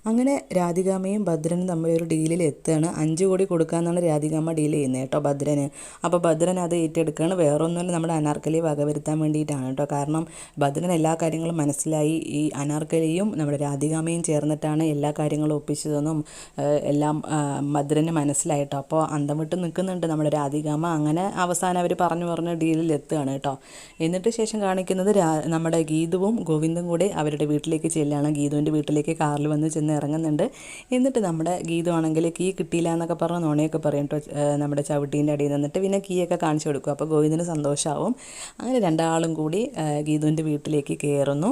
അങ്ങനെ രാധികാമ്മയും ഭദ്രനും തമ്മിൽ ഒരു ഡീലിൽ എത്തുകയാണ്. 5 കോടി കൊടുക്കാമെന്നാണ് രാധികാമ്മ ഡീൽ ചെയ്യുന്നത് കേട്ടോ ഭദ്രന്. അപ്പോൾ ഭദ്രൻ അത് ഏറ്റെടുക്കുകയാണ്. വേറെ ഒന്നുമല്ല, നമ്മുടെ അനാർക്കലിയെ വകവരുത്താൻ വേണ്ടിയിട്ടാണ് കേട്ടോ. കാരണം ഭദ്രൻ എല്ലാ കാര്യങ്ങളും മനസ്സിലായി. ഈ അനാർക്കലിയും നമ്മുടെ രാധികാമ്മയും ചേർന്നിട്ടാണ് എല്ലാ കാര്യങ്ങളും ഒപ്പിച്ചതെന്നും എല്ലാം ഭദ്രന് മനസ്സിലായിട്ടോ. അപ്പോൾ അന്തം വിട്ട് നിൽക്കുന്നുണ്ട് നമ്മുടെ രാധികാമ്മ. അങ്ങനെ അവസാനം അവർ പറഞ്ഞ് ഡീലിൽ എത്തുകയാണ് കേട്ടോ. എന്നിട്ട് ശേഷം കാണിക്കുന്നത് നമ്മുടെ ഗീതുവും ഗോവിന്ദും കൂടി അവരുടെ വീട്ടിലേക്ക് ചെല്ലുകയാണ്. ഗീതുവിൻ്റെ വീട്ടിലേക്ക് കാറിൽ വന്ന് ചെന്ന് ഇറങ്ങുന്നുണ്ട്. എന്നിട്ട് നമ്മുടെ ഗീതു ആണെങ്കിൽ കീ കിട്ടിയില്ല എന്നൊക്കെ പറഞ്ഞ് നുണയൊക്കെ പറയും കേട്ടോ നമ്മുടെ ചവിട്ടീൻ്റെ അടിയിൽ നിന്നിട്ട്. പിന്നെ കീയൊക്കെ കാണിച്ചു കൊടുക്കും. അപ്പോൾ ഗോവിന്ദന് സന്തോഷമാവും. അങ്ങനെ രണ്ടാളും കൂടി ഗീതുവിൻ്റെ വീട്ടിലേക്ക് കയറുന്നു.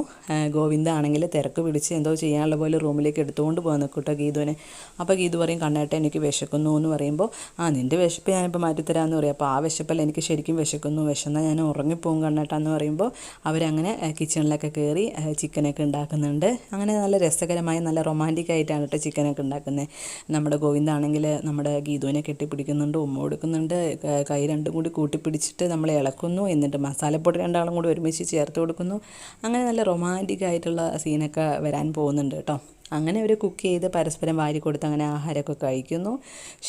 ഗോവിന്ദാണെങ്കിൽ തിരക്ക് പിടിച്ച് എന്തോ ചെയ്യാനുള്ള പോലെ റൂമിലേക്ക് എടുത്തുകൊണ്ട് പോകാൻ നിൽക്കും കേട്ടോ ഗീതുവിനെ. അപ്പോൾ ഗീതു പറയും, കണ്ണേട്ട എനിക്ക് വിശക്കുന്നു എന്ന് പറയുമ്പോൾ, നിൻ്റെ വിശപ്പ് ഞാനിപ്പോൾ മാറ്റിത്തരാമെന്ന് പറയും. അപ്പോൾ ആ വിശപ്പല്ല, എനിക്ക് ശരിക്കും വിശക്കുന്നു, വിശന്നാൽ ഞാൻ ഉറങ്ങിപ്പോകും കണ്ണേട്ട എന്ന് പറയുമ്പോൾ അവരങ്ങനെ കിച്ചണിലൊക്കെ കയറി ചിക്കനൊക്കെ ഉണ്ടാക്കുന്നുണ്ട്. അങ്ങനെ നല്ല രസകരമായി നല്ല റൊമാൻറ്റിക് ആയിട്ടാണ് കേട്ടോ ചിക്കനൊക്കെ ഉണ്ടാക്കുന്നത്. നമ്മുടെ ഗോവിന്ദാണെങ്കിൽ നമ്മുടെ ഗീതുവിനെ കെട്ടിപ്പിടിക്കുന്നുണ്ട്, ഉമ്മ കൊടുക്കുന്നുണ്ട്, കൈ രണ്ടും കൂടി കൂട്ടിപ്പിടിച്ചിട്ട് നമ്മൾ ഇളക്കുന്നു. എന്നിട്ട് മസാലപ്പൊടി രണ്ടാളും കൂടി ഒരുമിച്ച് ചേർത്ത് കൊടുക്കുന്നു. അങ്ങനെ നല്ല റൊമാൻറ്റിക് ആയിട്ടുള്ള സീനൊക്കെ വരാൻ പോകുന്നുണ്ട് കേട്ടോ. അങ്ങനെ അവർ കുക്ക് ചെയ്ത് പരസ്പരം വാരി കൊടുത്ത് അങ്ങനെ ആഹാരമൊക്കെ കഴിക്കുന്നു.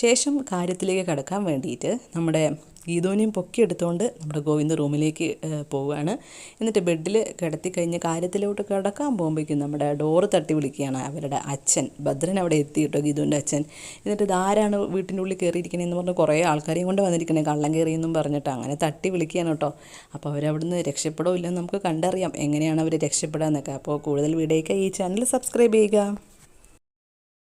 ശേഷം കാര്യത്തിലേക്ക് കടക്കാൻ വേണ്ടിയിട്ട് നമ്മുടെ ഗീതുവിനെയും പൊക്കിയെടുത്തുകൊണ്ട് നമ്മുടെ ഗോവിന്ദ റൂമിലേക്ക് പോവുകയാണ്. എന്നിട്ട് ബെഡിൽ കിടത്തി കഴിഞ്ഞ് കാര്യത്തിലോട്ട് കിടക്കാൻ പോകുമ്പോഴേക്കും നമ്മുടെ ഡോറ് തട്ടി വിളിക്കുകയാണ് അവരുടെ അച്ഛൻ. ഭദ്രൻ അവിടെ എത്തി കേട്ടോ, ഗീതുവിൻ്റെ അച്ഛൻ. എന്നിട്ട് ഇതാരാണ് വീട്ടിൻ്റെ ഉള്ളിൽ കയറിയിരിക്കണേന്ന് പറഞ്ഞ് കുറേ ആൾക്കാരെയും കൊണ്ട് വന്നിരിക്കണേ, കള്ളം കയറിയെന്നും പറഞ്ഞിട്ട് അങ്ങനെ തട്ടി വിളിക്കുകയാണ് കേട്ടോ. അപ്പോൾ അവരവിടുന്ന് രക്ഷപ്പെടോ ഇല്ലെന്ന് നമുക്ക് കണ്ടറിയാം, എങ്ങനെയാണ് അവർ രക്ഷപ്പെടുക എന്നൊക്കെ. അപ്പോൾ കൂടുതൽ വീഡിയോയ്ക്ക് ഈ ചാനൽ സബ്സ്ക്രൈബ് ചെയ്യുക.